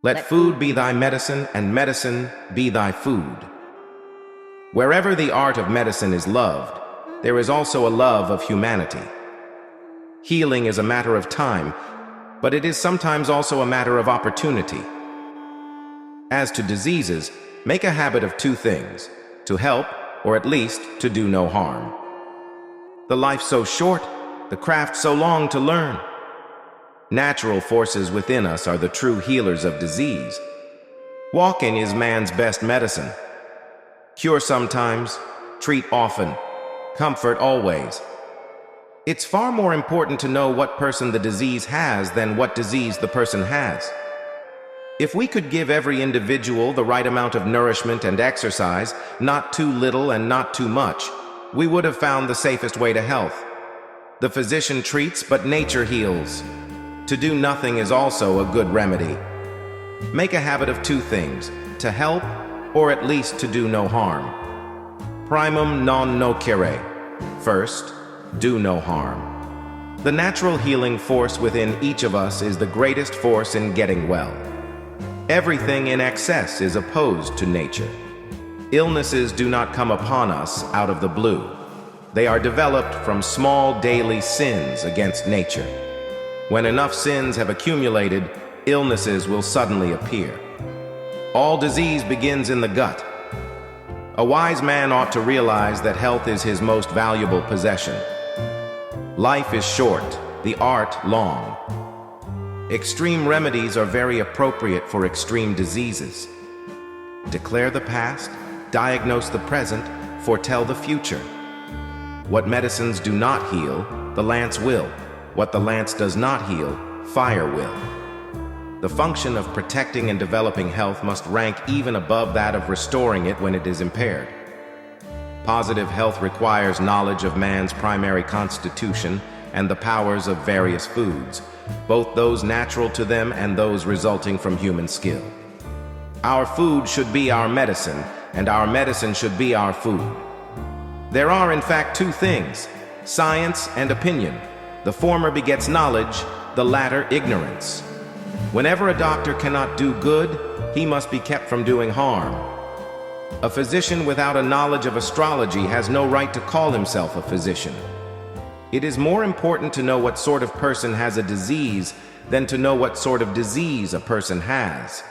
Let food be thy medicine, and medicine be thy food. Wherever the art of medicine is loved, there is also a love of humanity. Healing is a matter of time, but it is sometimes also a matter of opportunity. As to diseases, make a habit of two things: to help, or at least to do no harm. The life so short, the craft so long to learn. Natural forces within us are the true healers of disease. Walking is man's best medicine. Cure sometimes, treat often, comfort always. It's far more important to know what person the disease has than what disease the person has. If we could give every individual the right amount of nourishment and exercise, not too little and not too much, we would have found the safest way to health. The physician treats, but nature heals. To do nothing is also a good remedy. Make a habit of two things: to help, or at least to do no harm. Primum non nocere. First, do no harm. The natural healing force within each of us is the greatest force in getting well. Everything in excess is opposed to nature. Illnesses do not come upon us out of the blue. They are developed from small daily sins against nature. When enough sins have accumulated, illnesses will suddenly appear. All disease begins in the gut. A wise man ought to realize that health is his most valuable possession. Life is short, the art long. Extreme remedies are very appropriate for extreme diseases. Declare the past, diagnose the present, foretell the future. What medicines do not heal, the lance will. What the lance does not heal, fire will. The function of protecting and developing health must rank even above that of restoring it when it is impaired. Positive health requires knowledge of man's primary constitution and the powers of various foods, both those natural to them and those resulting from human skill. Our food should be our medicine, and our medicine should be our food. There are in fact two things: science and opinion. The former begets knowledge, the latter ignorance. Whenever a doctor cannot do good, he must be kept from doing harm. A physician without a knowledge of astrology has no right to call himself a physician. It is more important to know what sort of person has a disease than to know what sort of disease a person has.